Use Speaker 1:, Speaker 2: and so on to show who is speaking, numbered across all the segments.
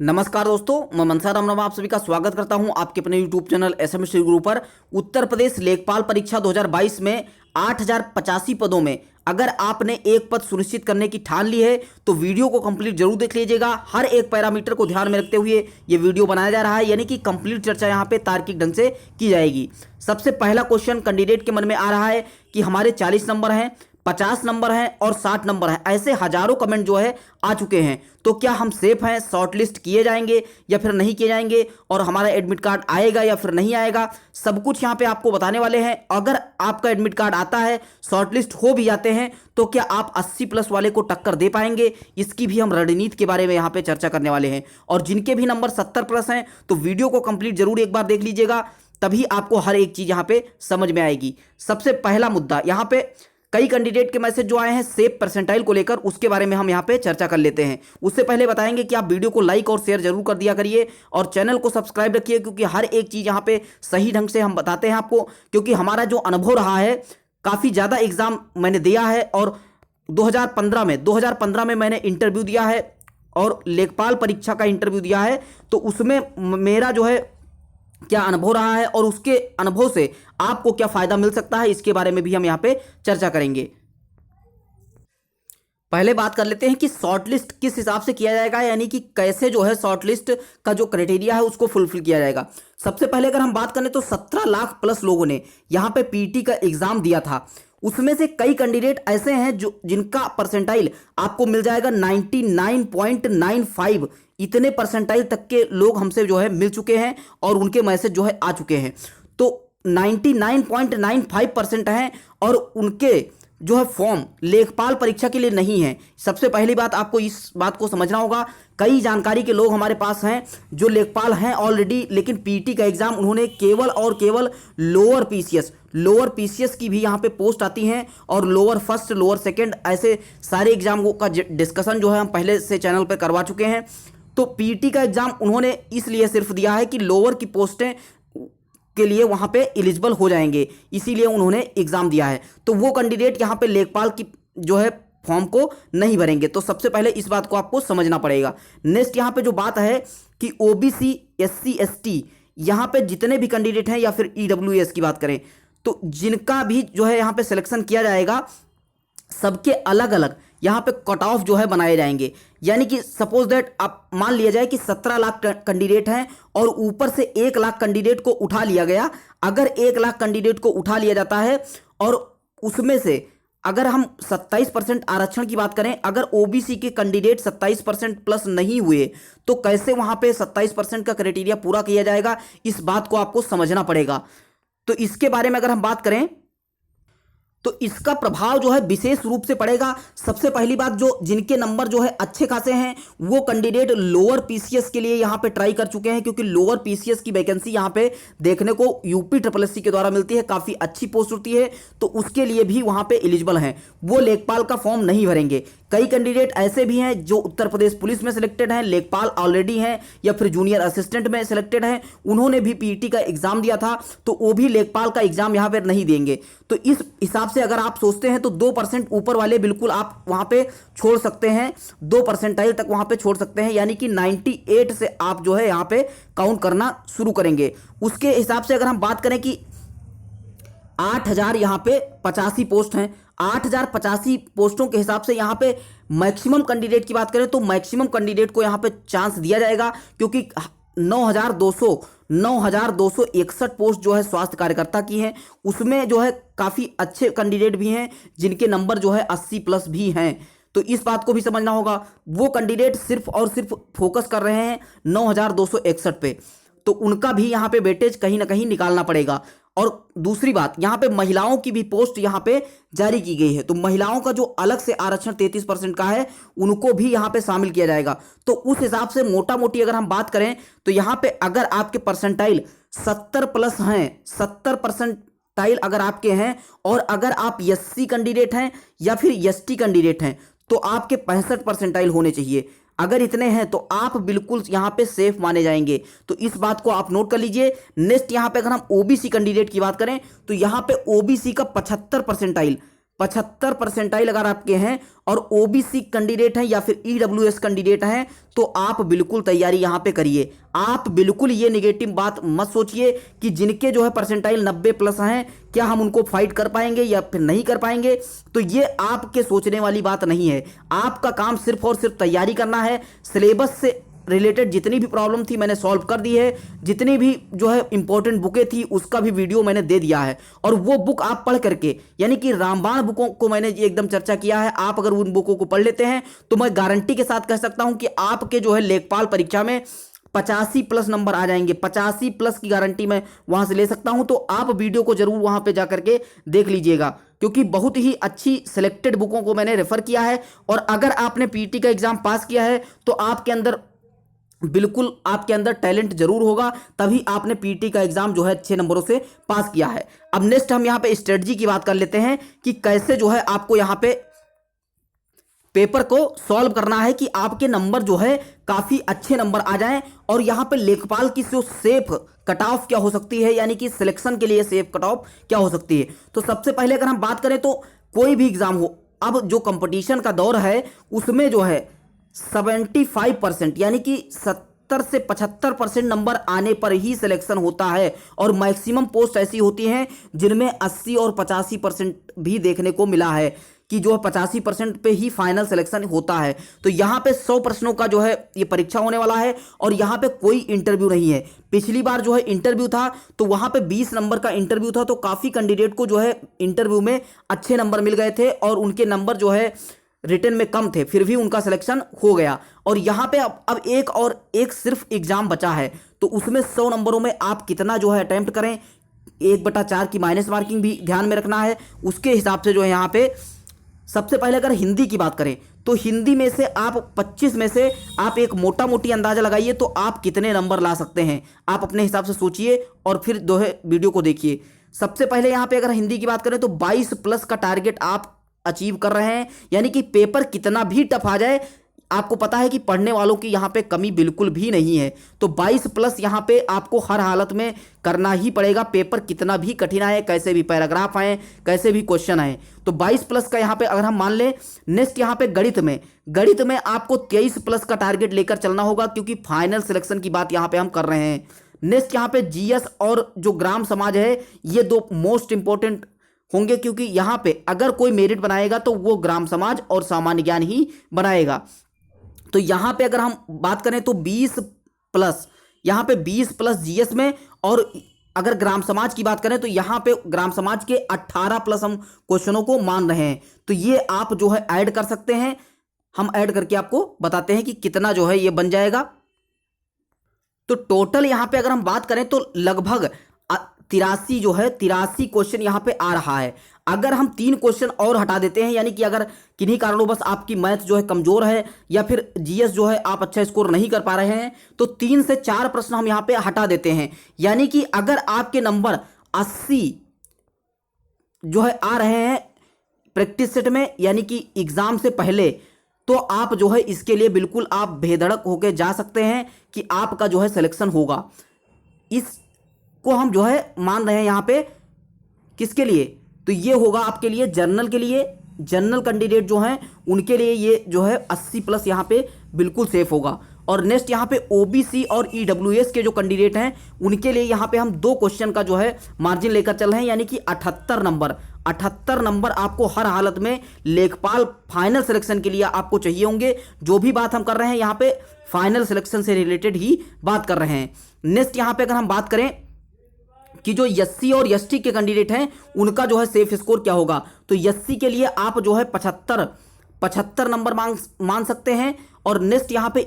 Speaker 1: नमस्कार दोस्तों, मैं मनसा रामनाम आप सभी का स्वागत करता हूं आपके अपने यूट्यूब चैनल एसएम स्टडी गुरु पर। उत्तर प्रदेश लेखपाल परीक्षा 2022 में 8085 पदों में अगर आपने एक पद सुनिश्चित करने की ठान ली है तो वीडियो को कंप्लीट जरूर देख लीजिएगा। हर एक पैरामीटर को ध्यान में रखते हुए ये वीडियो बनाया जा रहा है, यानी कि कंप्लीट चर्चा यहाँ पे तार्किक ढंग से की जाएगी। सबसे पहला क्वेश्चन कैंडिडेट के मन में आ रहा है कि हमारे 40 नंबर हैं, 50 नंबर हैं और 60 नंबर हैं, ऐसे हजारों कमेंट जो है आ चुके हैं। तो क्या हम सेफ हैं, शॉर्टलिस्ट किए जाएंगे या फिर नहीं किए जाएंगे, और हमारा एडमिट कार्ड आएगा या फिर नहीं आएगा, सब कुछ यहाँ पे आपको बताने वाले हैं। अगर आपका एडमिट कार्ड आता है, शॉर्टलिस्ट हो भी जाते हैं, तो क्या आप 80 प्लस वाले को टक्कर दे पाएंगे, इसकी भी हम रणनीति के बारे में यहाँ पे चर्चा करने वाले हैं। और जिनके भी नंबर 70 प्लस हैं तो वीडियो को कंप्लीट जरूर एक बार देख लीजिएगा, तभी आपको हर एक चीज यहाँ पे समझ में आएगी। सबसे पहला मुद्दा यहाँ पे कई कैंडिडेट के मैसेज जो आए हैं सेफ परसेंटाइल को लेकर, उसके बारे में हम यहाँ पे चर्चा कर लेते हैं। उससे पहले बताएंगे कि आप वीडियो को लाइक और शेयर जरूर कर दिया करिए और चैनल को सब्सक्राइब रखिए, क्योंकि हर एक चीज़ यहाँ पे सही ढंग से हम बताते हैं आपको। क्योंकि हमारा जो अनुभव रहा है, काफ़ी ज़्यादा एग्जाम मैंने दिया है और 2015 में मैंने इंटरव्यू दिया है और लेखपाल परीक्षा का इंटरव्यू दिया है। तो उसमें मेरा जो है क्या अनुभव रहा है और उसके अनुभव से आपको क्या फायदा मिल सकता है, इसके बारे में भी हम यहाँ पे चर्चा करेंगे। पहले बात कर लेते हैं कि शॉर्टलिस्ट किस हिसाब से किया जाएगा, यानी कि कैसे जो है शॉर्टलिस्ट का जो क्राइटेरिया है उसको फुलफिल किया जाएगा। सबसे पहले अगर हम बात करें तो 17 लाख प्लस लोगों ने यहाँ पे पीटी का एग्जाम दिया था। उसमें से कई कैंडिडेट ऐसे हैं जो जिनका परसेंटाइल आपको मिल जाएगा 99.95। इतने परसेंटाइल तक के लोग हमसे जो है मिल चुके हैं और उनके मैसेज जो है आ चुके हैं। तो 99.95% हैं और उनके जो है फॉर्म लेखपाल परीक्षा के लिए नहीं है। सबसे पहली बात आपको इस बात को समझना होगा, कई जानकारी के लोग हमारे पास हैं जो लेखपाल हैं ऑलरेडी, लेकिन पीटी का एग्जाम उन्होंने केवल और केवल लोअर पीसीएस की भी यहाँ पे पोस्ट आती हैं और लोअर फर्स्ट, लोअर सेकंड, ऐसे सारे एग्जामों का डिस्कशन जो है हम पहले से चैनल पर करवा चुके हैं। तो पीटी का एग्जाम उन्होंने इसलिए सिर्फ दिया है कि लोअर की पोस्टें के लिए वहां पे एलिजिबल हो जाएंगे, इसीलिए उन्होंने एग्जाम दिया है। तो वो कैंडिडेट यहाँ पे लेखपाल की जो है फॉर्म को नहीं भरेंगे। तो सबसे पहले इस बात को आपको समझना पड़ेगा। नेक्स्ट यहाँ पे जो बात है कि ओबीसी, एससी, एसटी, यहाँ पे जितने भी कैंडिडेट हैं या फिर ईडब्ल्यूएस की बात करें तो जिनका भी जो है यहाँ पे सिलेक्शन किया जाएगा, सबके अलग अलग यहाँ पे कट ऑफ जो है बनाए जाएंगे। यानी कि सपोज दैट आप मान लिया जाए कि 17 लाख कैंडिडेट हैं और ऊपर से 1 लाख कैंडिडेट को उठा लिया गया। अगर 1 लाख कैंडिडेट को उठा लिया जाता है और उसमें से अगर हम 27% आरक्षण की बात करें, अगर ओबीसी के कैंडिडेट 27% प्लस नहीं हुए तो कैसे वहां पे 27% का क्राइटेरिया पूरा किया जाएगा, इस बात को आपको समझना पड़ेगा। तो इसके बारे में अगर हम बात करें तो इसका प्रभाव जो है विशेष रूप से पड़ेगा। सबसे पहली बात, जो जिनके नंबर जो है अच्छे खासे हैं वो कैंडिडेट लोअर पीसीएस के लिए यहाँ पे ट्राई कर चुके हैं, क्योंकि लोअर पीसीएस की वैकेंसी यहाँ पे देखने को यूपी SSSC के द्वारा मिलती है, काफ़ी अच्छी पोस्ट होती है, तो उसके लिए भी वहाँ पे एलिजिबल हैं। वो लेखपाल का फॉर्म नहीं भरेंगे। कई कैंडिडेट ऐसे भी हैं जो उत्तर प्रदेश पुलिस में सिलेक्टेड हैं, लेखपाल ऑलरेडी हैं या फिर जूनियर असिस्टेंट में सिलेक्टेड हैं, उन्होंने भी पीटी का एग्जाम दिया था, तो वो भी लेखपाल का एग्जाम यहाँ पर नहीं देंगे। तो इस हिसाब से अगर आप सोचते हैं तो 2% ऊपर वाले बिल्कुल आप वहां पे छोड़ सकते हैं, 2 परसेंटाइल तक वहां पे छोड़ सकते हैं, यानी कि 98 से आप जो है यहां पे काउंट करना शुरू करेंगे। उसके हिसाब से अगर हम बात करें कि 8000 यहां पे 85 पोस्ट हैं, 8085 पोस्टों के हिसाब से यहां पे मैक्सिमम कैंडिडेट की बात करें तो मैक्सिमम कैंडिडेट को यहां पे चांस दिया जाएगा, क्योंकि 9261 पोस्ट जो है स्वास्थ्य कार्यकर्ता की हैं। उसमें जो है काफ़ी अच्छे कैंडिडेट भी हैं जिनके नंबर जो है 80 प्लस भी हैं। तो इस बात को भी समझना होगा। वो कैंडिडेट सिर्फ और सिर्फ फोकस कर रहे हैं 9261 पे, तो उनका भी यहाँ पे वेटेज कहीं ना कहीं निकालना पड़ेगा। और दूसरी बात, यहाँ पे महिलाओं की भी पोस्ट यहाँ पे जारी की गई है, तो महिलाओं का जो अलग से आरक्षण 33% का है उनको भी यहाँ पे शामिल किया जाएगा। तो उस हिसाब से मोटा मोटी अगर हम बात करें तो यहाँ पे अगर आपके परसेंटाइल 70 प्लस हैं, 70 परसेंटाइल अगर आपके हैं, और अगर आप एससी कैंडिडेट हैं या फिर एसटी कैंडिडेट हैं तो आपके 65 परसेंटाइल होने चाहिए। अगर इतने हैं तो आप बिल्कुल यहाँ पे सेफ माने जाएंगे, तो इस बात को आप नोट कर लीजिए। नेक्स्ट यहाँ पे अगर हम ओबीसी कैंडिडेट की बात करें तो यहाँ पे ओबीसी का 75 परसेंटाइल 75 परसेंटाइल अगर आपके हैं और ओबीसी कैंडिडेट हैं या फिर ईडब्ल्यूएस कैंडिडेट हैं तो आप बिल्कुल तैयारी यहां पे करिए। आप बिल्कुल ये नेगेटिव बात मत सोचिए कि जिनके जो है परसेंटाइल 90 प्लस हैं क्या हम उनको फाइट कर पाएंगे या फिर नहीं कर पाएंगे, तो ये आपके सोचने वाली बात नहीं है। आपका काम सिर्फ और सिर्फ तैयारी करना है। सिलेबस से रिलेटेड जितनी भी प्रॉब्लम थी मैंने सॉल्व कर दी है, जितनी भी जो है इंपॉर्टेंट बुकें थी उसका भी वीडियो मैंने दे दिया है, और वो बुक आप पढ़ करके, यानी कि रामबाण बुकों को मैंने एकदम चर्चा किया है, आप अगर उन बुकों को पढ़ लेते हैं तो मैं गारंटी के साथ कह सकता हूं कि आपके जो है लेखपाल परीक्षा में 85 प्लस नंबर आ जाएंगे। 85 प्लस की गारंटी मैं वहां से ले सकता हूं। तो आप वीडियो को जरूर वहां पे जाकर के देख लीजिएगा, क्योंकि बहुत ही अच्छी सिलेक्टेड बुकों को मैंने रेफर किया है। और अगर आपने पीटी का एग्जाम पास किया है तो आपके अंदर बिल्कुल आपके अंदर टैलेंट जरूर होगा, तभी आपने पीटी का एग्जाम जो है अच्छे नंबरों से पास किया है। अब नेक्स्ट हम यहां पे स्ट्रेटजी की बात कर लेते हैं कि कैसे जो है आपको यहां पे पेपर को सॉल्व करना है कि आपके नंबर जो है काफी अच्छे नंबर आ जाएं। और यहां पे लेखपाल की जो सेफ कट ऑफ क्या हो सकती है, यानी कि सिलेक्शन के लिए सेफ कट ऑफ क्या हो सकती है। तो सबसे पहले अगर हम बात करें तो कोई भी एग्जाम हो, अब जो कंपटीशन का दौर है उसमें जो है 75% यानी कि 70 से 75% नंबर आने पर ही सिलेक्शन होता है। और मैक्सिमम पोस्ट ऐसी होती हैं जिनमें 80 और 85% भी देखने को मिला है कि जो 85% पे ही फाइनल सिलेक्शन होता है। तो यहाँ पे 100 प्रश्नों का जो है ये परीक्षा होने वाला है और यहाँ पे कोई इंटरव्यू नहीं है। पिछली बार जो है इंटरव्यू था तो वहाँ पे 20 नंबर का इंटरव्यू था, तो काफ़ी कैंडिडेट को जो है इंटरव्यू में अच्छे नंबर मिल गए थे और उनके नंबर जो है रिटन में कम थे, फिर भी उनका सिलेक्शन हो गया। और यहाँ पे अब एक सिर्फ एग्जाम बचा है, तो उसमें 100 नंबरों में आप कितना जो है अटेम्प्ट करें, 1/4 की माइनस मार्किंग भी ध्यान में रखना है। उसके हिसाब से जो है यहाँ पे सबसे पहले अगर हिंदी की बात करें तो हिंदी में से आप 25 में से आप एक मोटा मोटी अंदाजा लगाइए तो आप कितने नंबर ला सकते हैं, आप अपने हिसाब से सोचिए और फिर जो है वीडियो को देखिए। सबसे पहले यहाँ पे अगर हिंदी की बात करें तो 22 प्लस का टारगेट आप अचीव कर रहे हैं, यानी कि पेपर कितना भी टफ आ जाए, आपको पता है कि पढ़ने वालों की यहाँ पे कमी बिल्कुल भी नहीं है। तो 22 प्लस यहाँ पे आपको हर हालत में करना ही पड़ेगा, पेपर कितना भी कठिन आए, कैसे भी पैराग्राफ आए, कैसे भी क्वेश्चन आए। तो 22 प्लस का यहाँ पे अगर हम मान लें। नेक्स्ट यहाँ पे गणित में आपको 23 प्लस का टारगेट लेकर चलना होगा, क्योंकि फाइनल सिलेक्शन की बात यहाँ पे हम कर रहे हैं। नेक्स्ट यहाँ पे जीएस और जो ग्राम समाज है, ये दो मोस्ट इंपॉर्टेंट होंगे, क्योंकि यहाँ पे अगर कोई मेरिट बनाएगा तो वो ग्राम समाज और सामान्य ज्ञान ही बनाएगा। तो यहाँ पे अगर हम बात करें तो 20 प्लस, यहाँ पे 20 प्लस जीएस में, और अगर ग्राम समाज की बात करें तो यहाँ पे ग्राम समाज के 18 प्लस हम क्वेश्चनों को मान रहे हैं। तो ये आप जो है ऐड कर सकते हैं, हम ऐड करके आपको बताते हैं कि कितना जो है ये बन जाएगा। तो टोटल यहाँ पे अगर हम बात करें तो लगभग 83 क्वेश्चन यहाँ पे आ रहा है। अगर हम 3 क्वेश्चन और हटा देते हैं, यानी कि अगर किन्हीं कारणों बस आपकी मैथ जो है कमजोर है या फिर जीएस जो है आप अच्छा स्कोर नहीं कर पा रहे हैं, तो 3 से 4 प्रश्न हम यहाँ पे हटा देते हैं। यानी कि अगर आपके नंबर 80 जो है आ रहे हैं प्रैक्टिस सेट में, यानी कि एग्जाम से पहले, तो आप जो है इसके लिए बिल्कुल आप बेधड़क होकर जा सकते हैं कि आपका जो है सिलेक्शन होगा। इसको हम जो है मान रहे हैं यहाँ पे किसके लिए, तो ये होगा आपके लिए जर्नल के लिए। जनरल कैंडिडेट जो हैं उनके लिए ये जो है 80 प्लस यहाँ पे बिल्कुल सेफ होगा। और नेक्स्ट यहाँ पे ओबीसी और ईडब्ल्यूएस के जो कैंडिडेट हैं उनके लिए यहाँ पे हम 2 क्वेश्चन का जो है मार्जिन लेकर चल रहे हैं, यानी कि 78 नंबर आपको हर हालत में लेखपाल फाइनल सिलेक्शन के लिए आपको चाहिए होंगे। जो भी बात हम कर रहे हैं यहाँ पे फाइनल सिलेक्शन से रिलेटेड ही बात कर रहे हैं। नेक्स्ट यहाँ पे अगर हम बात करें कि जो एससी और एसटी के कैंडिडेट हैं उनका जो है सेफ स्कोर क्या होगा, तो एससी के लिए आप जो है 75 नंबर मान सकते हैं। और नेक्स्ट यहाँ पे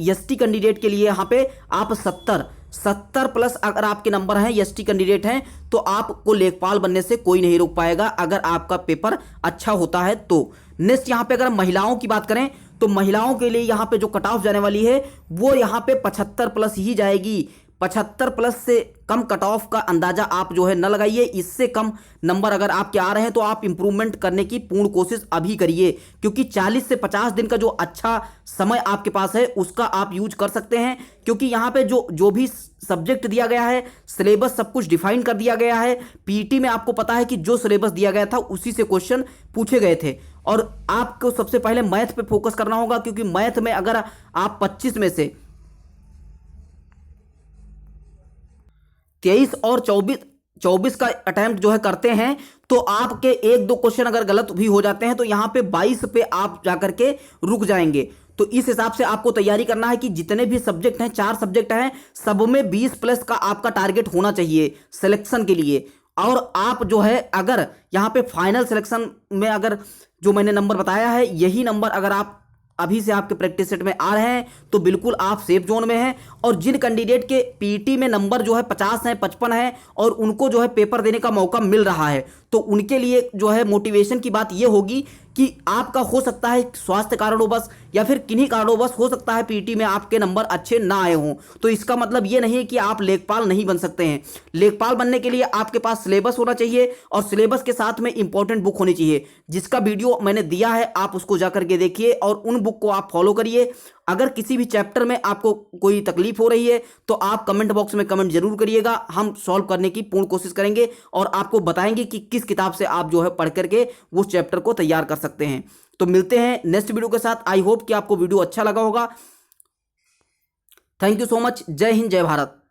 Speaker 1: एसटी कैंडिडेट के लिए यहाँ पे आप 70 प्लस अगर आपके नंबर हैं, एसटी कैंडिडेट हैं, तो आपको लेखपाल बनने से कोई नहीं रोक पाएगा अगर आपका पेपर अच्छा होता है तो। नेक्स्ट यहाँ पे अगर महिलाओं की बात करें तो महिलाओं के लिए यहाँ पे जो कट ऑफ जाने वाली है वो यहाँ पे 75 प्लस ही जाएगी। 75 प्लस से कम कट ऑफ का अंदाजा आप जो है न लगाइए। इससे कम नंबर अगर आपके आ रहे हैं तो आप इंप्रूवमेंट करने की पूर्ण कोशिश अभी करिए, क्योंकि 40 से 50 दिन का जो अच्छा समय आपके पास है उसका आप यूज कर सकते हैं। क्योंकि यहाँ पे जो भी सब्जेक्ट दिया गया है, सिलेबस सब कुछ डिफाइन कर दिया गया है। पीटी में आपको पता है कि जो सिलेबस दिया गया था उसी से क्वेश्चन पूछे गए थे, और आपको सबसे पहले मैथ पे फोकस करना होगा, क्योंकि मैथ में अगर आप 25 में से 23 और 24 का अटेम्प्ट जो है करते हैं तो आपके एक दो क्वेश्चन अगर गलत भी हो जाते हैं तो यहां पे 22 पे आप जाकर के रुक जाएंगे। तो इस हिसाब से आपको तैयारी करना है कि जितने भी सब्जेक्ट हैं, 4 सब्जेक्ट हैं, सब में 20 प्लस का आपका टारगेट होना चाहिए सिलेक्शन के लिए। और आप जो है अगर यहां पे फाइनल सिलेक्शन में अगर जो मैंने नंबर बताया है यही नंबर अगर आप अभी से आपके प्रैक्टिस सेट में आ रहे हैं तो बिल्कुल आप सेफ जोन में हैं। और जिन कैंडिडेट के पीटी में नंबर जो है 50 है, 55 है और उनको जो है पेपर देने का मौका मिल रहा है, तो उनके लिए जो है मोटिवेशन की बात यह होगी कि आपका हो सकता है स्वास्थ्य कारणों या फिर किन्हीं कारणों हो सकता है पीटी में आपके नंबर अच्छे ना आए हों। तो इसका मतलब ये नहीं है कि आप लेखपाल नहीं बन सकते हैं। लेखपाल बनने के लिए आपके पास सिलेबस होना चाहिए और सिलेबस के साथ में इंपॉर्टेंट बुक होनी चाहिए, जिसका वीडियो मैंने दिया है, आप उसको जाकर के देखिए और उन बुक को आप फॉलो करिए। अगर किसी भी चैप्टर में आपको कोई तकलीफ हो रही है तो आप कमेंट बॉक्स में कमेंट जरूर करिएगा, हम सॉल्व करने की पूर्ण कोशिश करेंगे और आपको बताएंगे कि किस किताब से आप जो है पढ़ करके वो चैप्टर को तैयार कर सकते हैं। तो मिलते हैं नेक्स्ट वीडियो के साथ। आई होप कि आपको वीडियो अच्छा लगा होगा। Thank you so much. जय हिंद, जय भारत।